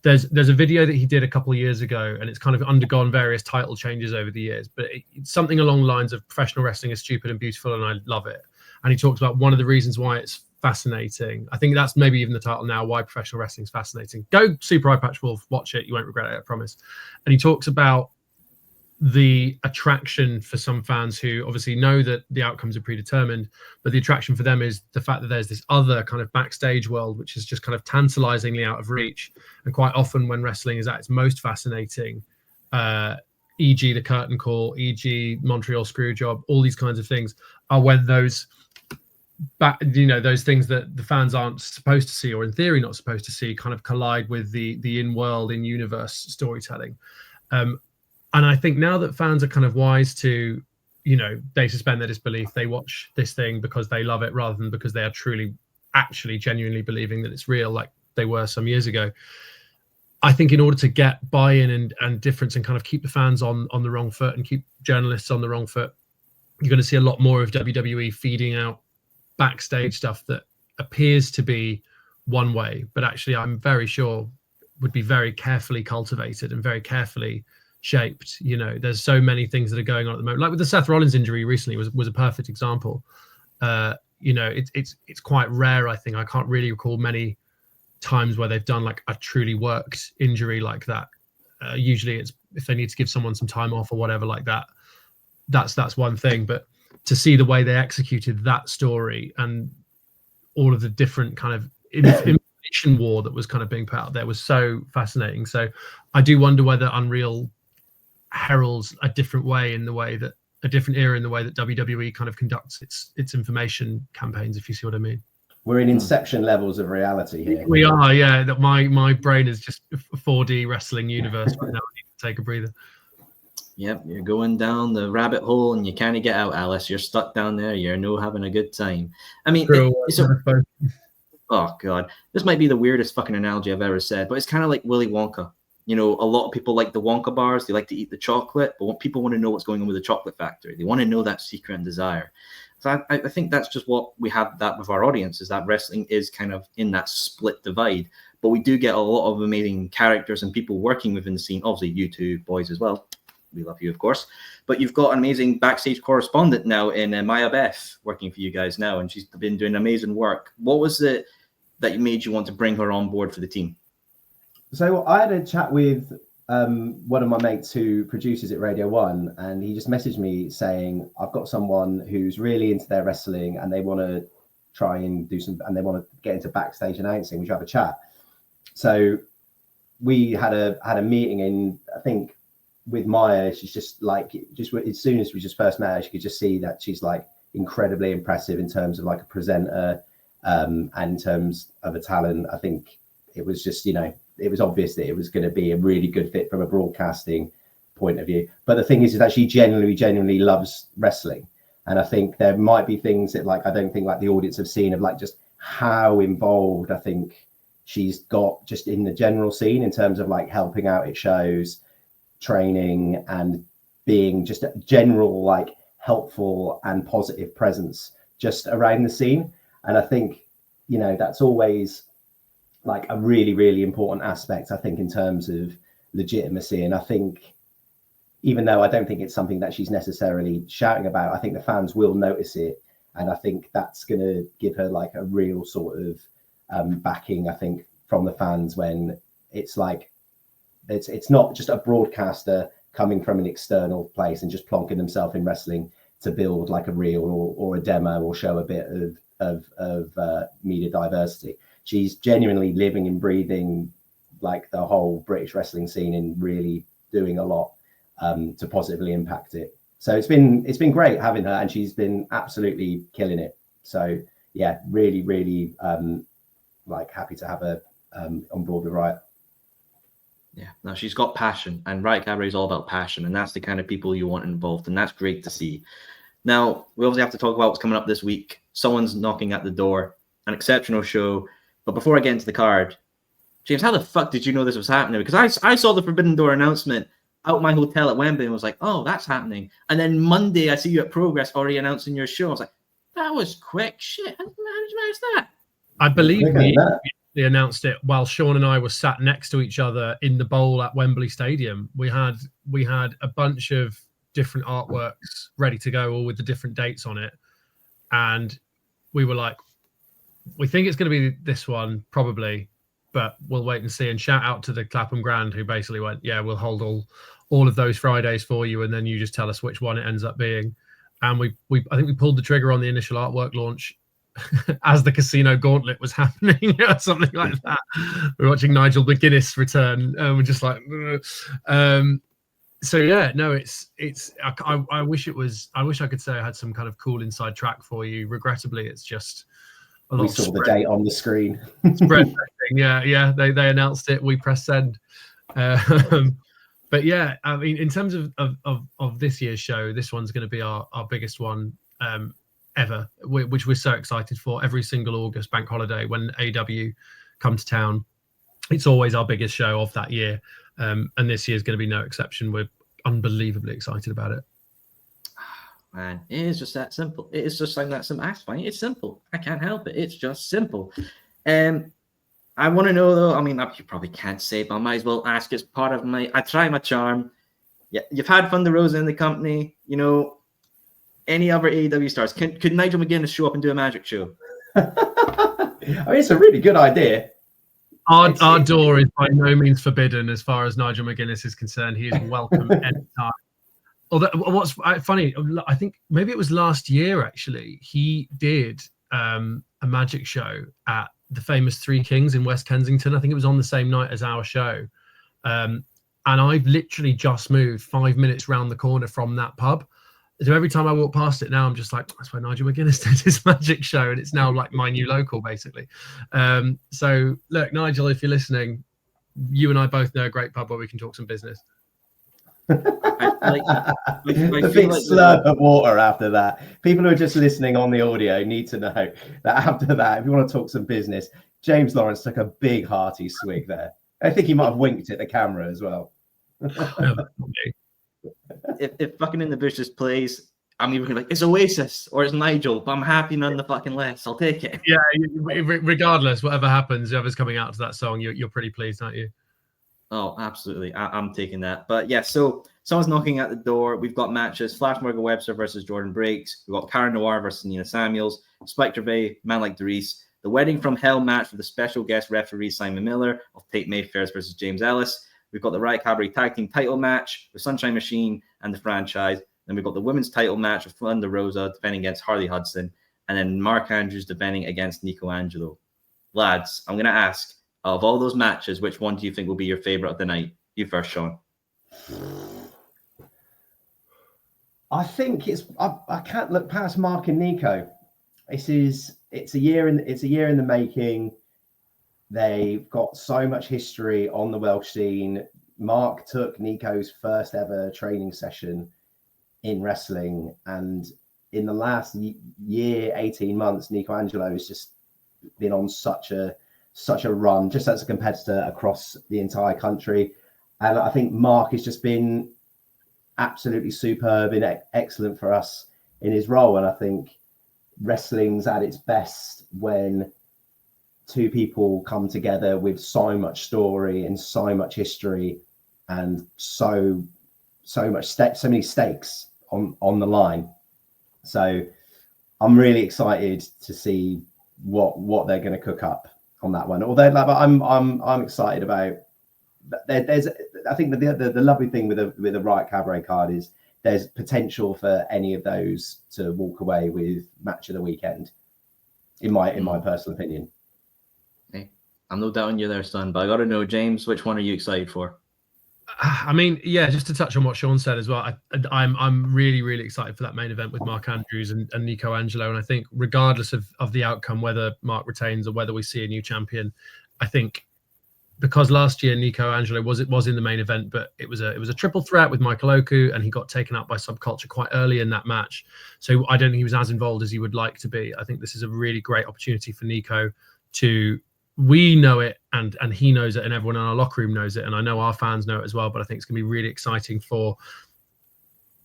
there's a video that he did a couple of years ago, and it's kind of undergone various title changes over the years, but it's something along the lines of professional wrestling is stupid and beautiful, and I love it. And he talks about one of the reasons why it's fascinating. I think that's maybe even the title now, why professional wrestling is fascinating. Go Super Eye Patch Wolf, watch it, you won't regret it, I promise. And he talks about the attraction for some fans who obviously know that the outcomes are predetermined, but the attraction for them is the fact that there's this other kind of backstage world, which is just kind of tantalizingly out of reach. And quite often when wrestling is at its most fascinating, e.g. the curtain call, e.g. Montreal Screwjob, all these kinds of things are when those those things that the fans aren't supposed to see, or in theory not supposed to see, kind of collide with the in-world, in-universe storytelling. And I think now that fans are kind of wise to, you know, they suspend their disbelief, they watch this thing because they love it rather than because they are truly, actually, genuinely believing that it's real, like they were some years ago. I think in order to get buy-in and difference and kind of keep the fans on the wrong foot and keep journalists on the wrong foot, you're going to see a lot more of WWE feeding out backstage stuff that appears to be one way, but actually I'm very sure would be very carefully cultivated and very carefully shaped. You know, there's so many things that are going on at the moment, like with the Seth Rollins injury recently was a perfect example. You know, it's quite rare. I think I can't really recall many times where they've done like a truly worked injury like that. Usually it's if they need to give someone some time off or whatever like that, that's one thing, but to see the way they executed that story and all of the different kind of information war that was kind of being put out there was so fascinating. So I do wonder whether Unreal heralds a different way in the way that a different era in the way that WWE kind of conducts its information campaigns, if you see what I mean. We're in Inception levels of reality here. We are, yeah. That my brain is just a 4D wrestling universe right now. I need to take a breather. Yep, you're going down the rabbit hole and you can't get out, Alice. You're stuck down there. You're no having a good time. I mean, oh god, this might be the weirdest fucking analogy I've ever said, but it's kind of like Willy Wonka. You know, a lot of people like the Wonka bars. They like to eat the chocolate, but people want to know what's going on with the chocolate factory. They want to know that secret and desire. So I think that's just what we have that with our audience, is that wrestling is kind of in that split divide. But we do get a lot of amazing characters and people working within the scene. Obviously, you two boys as well. We love you, of course. But you've got an amazing backstage correspondent now in Maya Beth working for you guys now, and she's been doing amazing work. What was it that made you want to bring her on board for the team? So I had a chat with one of my mates who produces at Radio 1, and he just messaged me saying, I've got someone who's really into their wrestling and they want to try and do some, and they want to get into backstage announcing. We should have a chat. So we had a meeting in, I think, with Maya. She's just as soon as we just first met her, she could just see that she's like incredibly impressive in terms of like a presenter, and in terms of a talent. I think it was just, it was obvious that it was going to be a really good fit from a broadcasting point of view. But the thing is that she genuinely loves wrestling. And I think there might be things that I don't think the audience have seen of just how involved I think she's got just in the general scene in terms of helping out at shows, training, and being just a general helpful and positive presence just around the scene. And I think, that's always a really, really important aspect, I think, in terms of legitimacy. And I think, even though I don't think it's something that she's necessarily shouting about, I think the fans will notice it. And I think that's going to give her a real sort of backing, I think, from the fans, when it's it's not just a broadcaster coming from an external place and just plonking themselves in wrestling to build a reel or a demo or show a bit of media diversity. She's genuinely living and breathing the whole British wrestling scene and really doing a lot to positively impact it. So it's been great having her, and she's been absolutely killing it. So yeah, really, really happy to have her on board with Riot. Yeah, no, she's got passion, and Riot Cabaret is all about passion, and that's the kind of people you want involved, and that's great to see. Now, we obviously have to talk about what's coming up this week. Someone's knocking at the door, an exceptional show. But before I get into the card, James, how the fuck did you know this was happening? Because I saw the Forbidden Door announcement out my hotel at Wembley and was like, oh, that's happening. And then Monday, I see you at Progress already announcing your show. I was like, that was quick. Shit, how did you manage that? I believe they announced it while Sean and I were sat next to each other in the bowl at Wembley Stadium. We had a bunch of different artworks ready to go, all with the different dates on it. And we were like, we think it's going to be this one, probably, but we'll wait and see. And shout out to the Clapham Grand, who basically went, yeah, we'll hold all of those Fridays for you, and then you just tell us which one it ends up being. And I think we pulled the trigger on the initial artwork launch as the Casino Gauntlet was happening, or something like that. We're watching Nigel McGuinness return, and we're just like, so yeah, no, it's. I wish I could say I had some kind of cool inside track for you. Regrettably, it's just. We saw the date on the screen. Yeah. They announced it. We pressed send. But yeah, I mean, in terms of this year's show, this one's going to be our biggest one ever, which we're so excited for. Every single August bank holiday when AEW come to town, it's always our biggest show of that year. And this year's going to be no exception. We're unbelievably excited about it. Man, it is just that simple. It is just like that simple. That's fine. It's simple. I can't help it. It's just simple. I want to know, though, I mean, you probably can't say, but I might as well ask. It's part of I try my charm. Yeah, you've had Thunder Rosa in the company. Any other AEW stars? Could Nigel McGuinness show up and do a magic show? I mean, it's a really good idea. Our door is by no means forbidden as far as Nigel McGuinness is concerned. He is welcome anytime. Although, what's funny, I think maybe it was last year, actually, he did a magic show at the famous Three Kings in West Kensington. I think it was on the same night as our show. And I've literally just moved 5 minutes round the corner from that pub. So every time I walk past it now, I'm just like, that's where Nigel McGuinness did his magic show. And it's now like my new local, basically. So look, Nigel, if you're listening, you and I both know a great pub where we can talk some business. The big slurp of water after that. People who are just listening on the audio need to know that after that, if you want to talk some business, James Lawrence took a big hearty swig there. I think he might have winked at the camera as well. if fucking In the Bushes plays, I'm even like, it's Oasis or it's Nigel, but I'm happy none the fucking less. I'll take it. Yeah, regardless, whatever happens, whoever's coming out to that song, you're pretty pleased, aren't you? Oh, absolutely. I'm taking that. But yeah, so someone's knocking at the door. We've got matches. Flash Morgan Webster versus Jordan Breaks. We've got Karen Noir versus Nina Samuels. Spike Gervais, Man Like Doris. The Wedding from Hell match with the special guest referee Simon Miller of Tate Mayfairs versus James Ellis. We've got the Riot Cabaret Tag Team title match with Sunshine Machine and the franchise. Then we've got the women's title match with Thunder Rosa defending against Harley Hudson. And then Mark Andrews defending against Nico Angelo. Lads, I'm going to ask, of all those matches, which one do you think will be your favorite of the night? You first, Sean. I think I can't look past Mark and Nico. It's a year in the making. They've got so much history on the Welsh scene. Mark took Nico's first ever training session in wrestling, and in the last year, 18 months, Nico Angelo has just been on such a run, just as a competitor across the entire country. And I think Mark has just been absolutely superb and excellent for us in his role. And I think wrestling's at its best when two people come together with so much story and so much history and so many stakes on the line. So I'm really excited to see what they're going to cook up on that one. Although I'm excited about. There's I think the lovely thing with the Riot Cabaret card is there's potential for any of those to walk away with match of the weekend. In my personal opinion. Hey, I'm no doubting you there, son. But I got to know, James, which one are you excited for? I mean, yeah, just to touch on what Sean said as well, I'm really, really excited for that main event with Mark Andrews and Nico Angelo. And I think regardless of the outcome, whether Mark retains or whether we see a new champion, I think because last year Nico Angelo was in the main event, but it was a triple threat with Michael Oku, and he got taken out by Subculture quite early in that match. So I don't think he was as involved as he would like to be. I think this is a really great opportunity for Nico to. We know it, and he knows it, and everyone in our locker room knows it, and I know our fans know it as well. But I think it's going to be really exciting for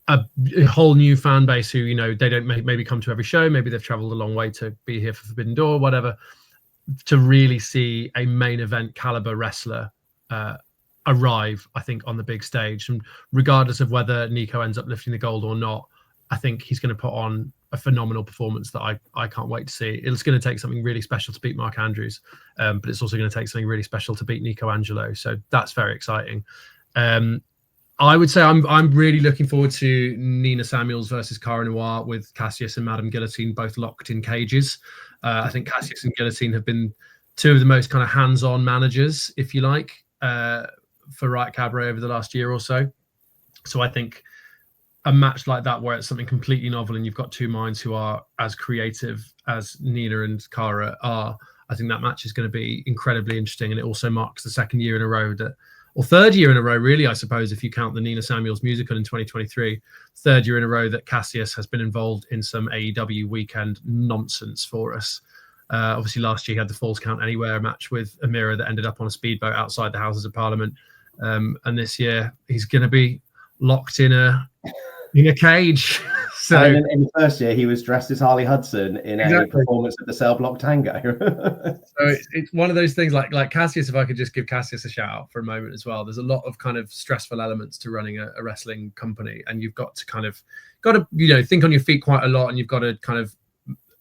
a whole new fan base who, you know, they don't maybe come to every show, maybe they've traveled a long way to be here for Forbidden Door, whatever, to really see a main event caliber wrestler arrive, I think, on the big stage. And regardless of whether Nico ends up lifting the gold or not, I think he's going to put on a phenomenal performance that I can't wait to see. It's going to take something really special to beat Mark Andrews, but it's also going to take something really special to beat Nico Angelo. So that's very exciting. I would say I'm really looking forward to Nina Samuels versus Cara Noir with Cassius and Madame Guillotine both locked in cages. I think Cassius and Guillotine have been two of the most kind of hands-on managers, if you like, for Riot Cabaret over the last year or so. So I think a match like that where it's something completely novel and you've got two minds who are as creative as Nina and Cara are, I think that match is going to be incredibly interesting. And it also marks the second year in a row or third year in a row, really, I suppose, if you count the Nina Samuels musical in 2023, third year in a row that Cassius has been involved in some AEW weekend nonsense for us. Obviously, last year he had the Falls Count Anywhere match with Amira that ended up on a speedboat outside the Houses of Parliament. And this year he's going to be locked in a cage. So and in the first year he was dressed as Harley Hudson in a performance of the Cell Block Tango. So it's one of those things like Cassius, if I could just give Cassius a shout out for a moment as well. There's a lot of kind of stressful elements to running a wrestling company, and you've got to think on your feet quite a lot, and you've got to kind of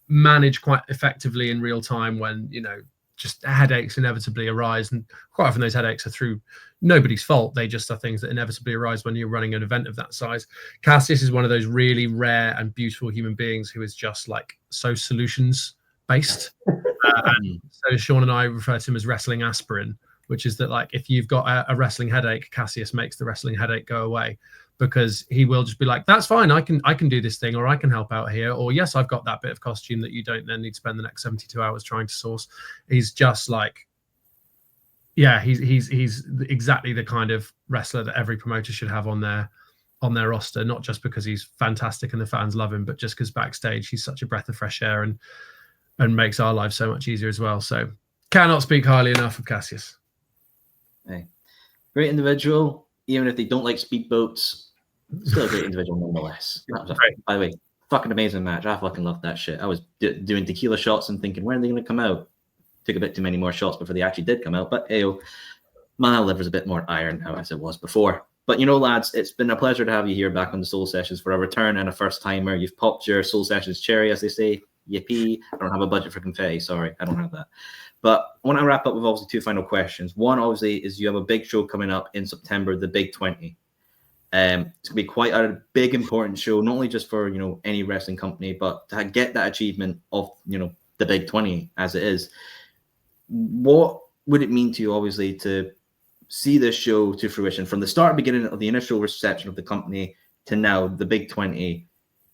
manage quite effectively in real time when, you know, just headaches inevitably arise, and quite often those headaches are through nobody's fault. They just are things that inevitably arise when you're running an event of that size. Cassius is one of those really rare and beautiful human beings who is just like so solutions based. And so Sean and I refer to him as wrestling aspirin, which is that, like, if you've got a wrestling headache, Cassius makes the wrestling headache go away, because he will just be like, that's fine, I can do this thing, or I can help out here, or yes, I've got that bit of costume that you don't then need to spend the next 72 hours trying to source. He's just like, yeah, he's exactly the kind of wrestler that every promoter should have on their roster, not just because he's fantastic and the fans love him, but just because backstage he's such a breath of fresh air and makes our lives so much easier as well. So cannot speak highly enough of Cassius. Hey, great individual, even if they don't like speedboats. Still a great individual nonetheless. That was by the way, fucking amazing match. I fucking loved that shit. I was doing tequila shots and thinking, when are they going to come out? Took a bit too many more shots before they actually did come out. But my liver's a bit more iron now as it was before. But, you know, lads, it's been a pleasure to have you here back on the Soul Sessions for a return and a first timer. You've popped your Soul Sessions cherry, as they say. Yippee. I don't have a budget for confetti. Sorry, I don't have that. But I want to wrap up with obviously two final questions. One, obviously, is you have a big show coming up in September, the Big 20. It's going to be quite a big, important show, not only just for, you know, any wrestling company, but to get that achievement of, you know, the Big 20 as it is. What would it mean to you, obviously, to see this show to fruition from the start, beginning of the initial reception of the company to now, the Big 20?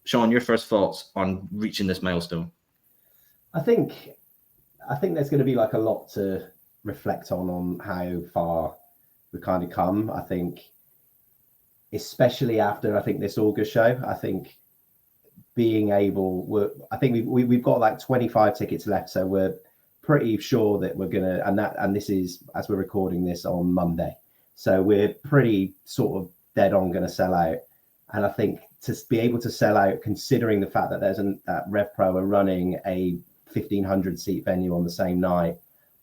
Sean, your first thoughts on reaching this milestone? I think there's going to be like a lot to reflect on how far we've kind of come. I think, especially after this August show, I think being able, I think we've got like 25 tickets left, so we're pretty sure that we're gonna, and this is as we're recording this on Monday, so we're pretty sort of dead on going to sell out. And I think to be able to sell out, considering the fact that there's that Rev Pro are running a 1,500 seat venue on the same night,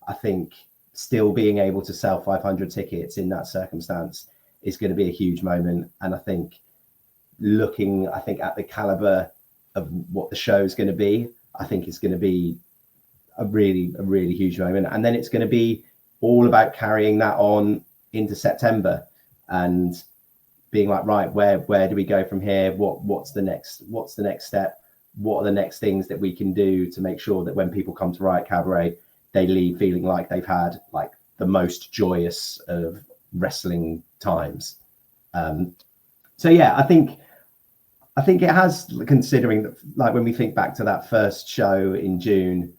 I think still being able to sell 500 tickets in that circumstance is going to be a huge moment. And I think looking, at the caliber of what the show is going to be, I think it's going to be a really huge moment. And then it's going to be all about carrying that on into September and being like, right, where do we go from here? What's the next step? What are the next things that we can do to make sure that when people come to Riot Cabaret, they leave feeling like they've had like the most joyous of wrestling times. So yeah, I think it has, considering that, like when we think back to that first show in June,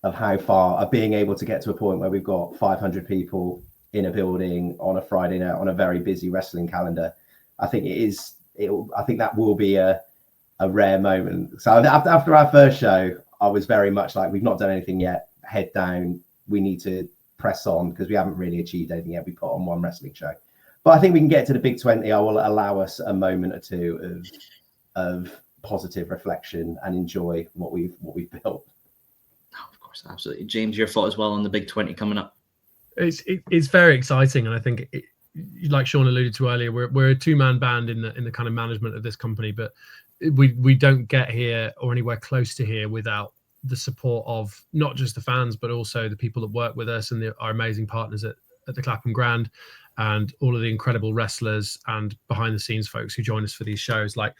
of how far, of being able to get to a point where we've got 500 people in a building on a Friday night on a very busy wrestling calendar. I think I think that will be a rare moment. So after our first show, I was very much like, we've not done anything yet, head down, we need to press on because we haven't really achieved anything yet. We put on one wrestling show, but I think we can get to the Big 20. I will allow us a moment or two of positive reflection and enjoy what we've built. Oh, of course, absolutely. James, your thought as well on the Big 20 coming up? It's very exciting, and I think, like Sean alluded to earlier, we're a two-man band in the kind of management of this company, but we don't get here or anywhere close to here without the support of not just the fans, but also the people that work with us and our amazing partners at the Clapham Grand, and all of the incredible wrestlers and behind the scenes folks who join us for these shows. Like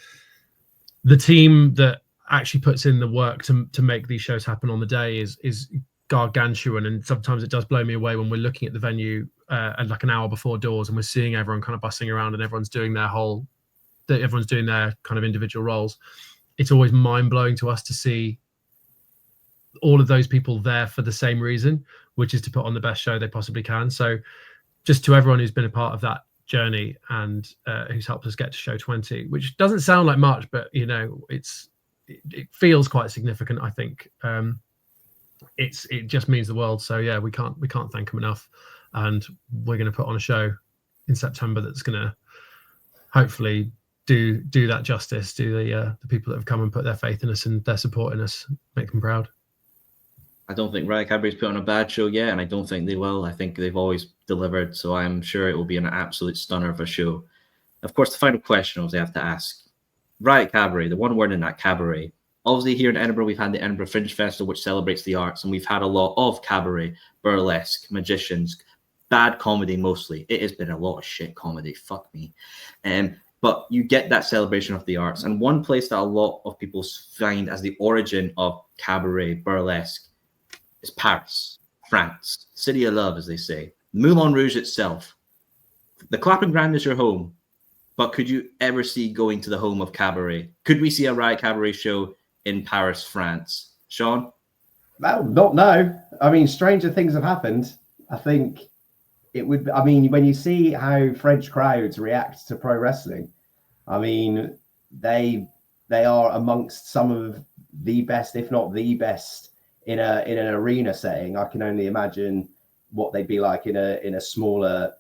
the team that actually puts in the work to make these shows happen on the day is gargantuan, and sometimes it does blow me away when we're looking at the venue at like an hour before doors and we're seeing everyone kind of bussing around and everyone's doing their kind of individual roles. It's always mind-blowing to us to see all of those people there for the same reason, which is to put on the best show they possibly can. So just to everyone who's been a part of that journey and who's helped us get to show 20, which doesn't sound like much, but you know, it feels quite significant. I think it just means the world. So yeah, we can't thank them enough, and we're going to put on a show in September that's going to hopefully do that justice to the people that have come and put their faith in us and their support in us, make them proud. I don't think Riot Cabaret's put on a bad show yet, and I don't think they will. I think they've always delivered, so I'm sure it will be an absolute stunner of a show. Of course, the final question I always have to ask: Riot Cabaret, the one word in that, cabaret. Obviously, here in Edinburgh, we've had the Edinburgh Fringe Festival, which celebrates the arts, and we've had a lot of cabaret, burlesque, magicians, bad comedy mostly. It has been a lot of shit comedy, fuck me. But you get that celebration of the arts, and one place that a lot of people find as the origin of cabaret, burlesque, is Paris, France, city of love, as they say. Moulin Rouge itself. The Clapham Grand is your home, but could you ever see going to the home of cabaret? Could we see a Riot Cabaret show in Paris, France? Sean? Well, not no. I mean, stranger things have happened. I think it would. I mean, when you see how French crowds react to pro wrestling, I mean, they are amongst some of the best, if not the best, in an arena setting. I can only imagine what they'd be like in a smaller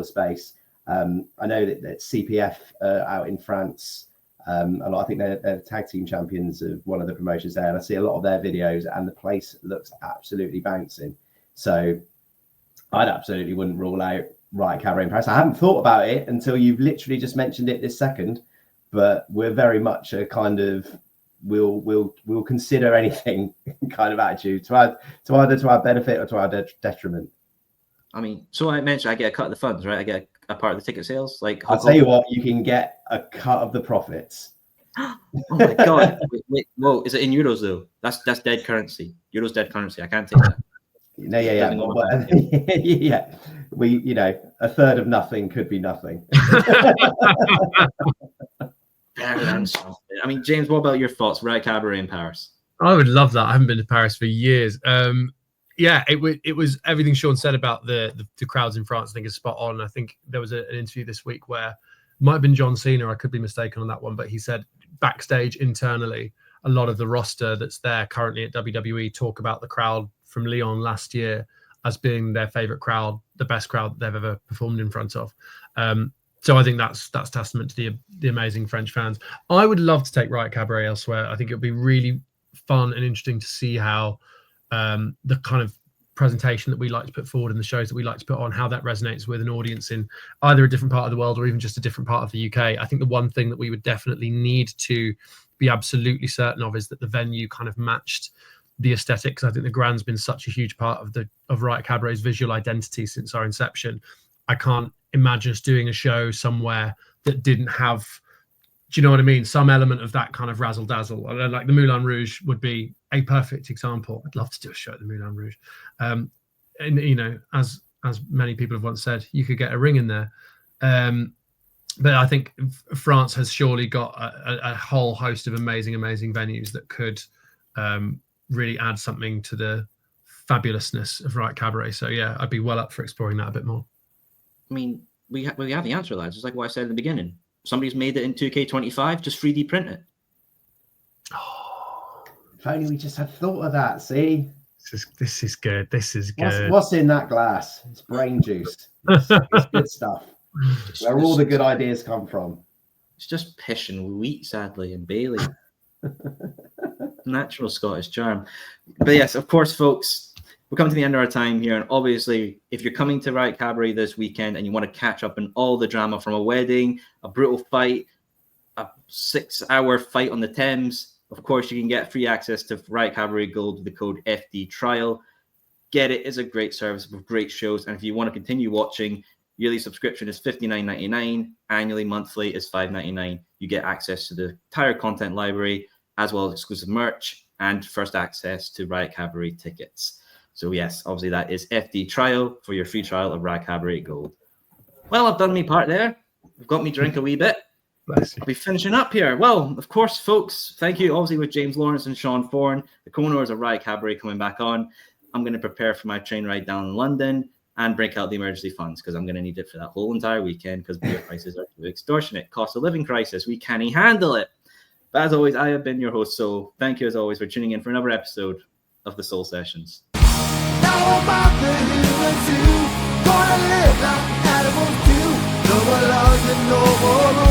space. I know that CPF out in France, I think they're tag team champions of one of the promotions there, and I see a lot of their videos, and the place looks absolutely bouncing. So I absolutely wouldn't rule out Riot Cabaret in Paris. I hadn't thought about it until you've literally just mentioned it this second, but we're very much a kind of we'll consider anything kind of attitude to either to our benefit or to our detriment. I mean, so I mentioned I get a cut of the funds, right? I get a part of the ticket sales. Like, I'll tell you what, you can get a cut of the profits. Oh my god! Wait, whoa! Is it in euros though? That's dead currency. Euros dead currency. I can't take that. No, yeah. Yeah. We, a third of nothing could be nothing. Better than something. I mean, James, what about your thoughts? Riot Cabaret in Paris. I would love that. I haven't been to Paris for years. Yeah, it was everything Sean said about the crowds in France. I think is spot on. I think there was an interview this week where might have been John Cena. I could be mistaken on that one, but he said backstage internally, a lot of the roster that's there currently at WWE talk about the crowd from Lyon last year as being their favorite crowd, the best crowd they've ever performed in front of. So I think that's testament to the amazing French fans. I would love to take Riot Cabaret elsewhere. I think it would be really fun and interesting to see how the kind of presentation that we like to put forward and the shows that we like to put on, how that resonates with an audience in either a different part of the world or even just a different part of the UK. I think the one thing that we would definitely need to be absolutely certain of is that the venue kind of matched the aesthetics. I think the Grand's been such a huge part of Riot Cabaret's visual identity since our inception. I can't imagine us doing a show somewhere that didn't have, do you know what I mean? Some element of that kind of razzle dazzle. Like the Moulin Rouge would be a perfect example. I'd love to do a show at the Moulin Rouge. And as many people have once said, you could get a ring in there. But I think France has surely got a whole host of amazing venues that could really add something to the fabulousness of Riot Cabaret. So yeah, I'd be well up for exploring that a bit more. I mean, we have the answer, lads. It's like what I said in the beginning. Somebody's made it in 2K25, just 3D print it. Oh, if only we just had thought of that. See, this is good. This is good. What's in that glass? It's brain juice. It's good stuff. Where all the good ideas come from. It's just pish and wheat, sadly, and Bailey. Natural Scottish charm. But yes, of course, folks, we're coming to the end of our time here. And obviously, if you're coming to Riot Cabaret this weekend and you want to catch up on all the drama from a wedding, a brutal fight, a 6-hour fight on the Thames, of course, you can get free access to Riot Cabaret Gold with the code FDTrial. Get it. It's a great service with great shows. And if you want to continue watching, yearly subscription is $59.99. Annually, monthly is $5.99. You get access to the entire content library, as well as exclusive merch and first access to Riot Cabaret tickets. So yes, obviously that is FD Trial for your free trial of Riot Cabaret Gold. Well, I've done me part there. I've got me drink a wee bit. I'll be finishing up here. Well, of course, folks, thank you. Obviously with James Lawrence and Sean Foran, the co-owners of Riot Cabaret coming back on. I'm going to prepare for my train ride down in London and break out the emergency funds because I'm going to need it for that whole entire weekend because beer prices are too extortionate. Cost of living crisis. We can't handle it. But as always, I have been your host, Soul. Thank you as always for tuning in for another episode of the Soul Sessions. Now I'm out the hill and two, gonna live like animals do. No more laws and no more rules.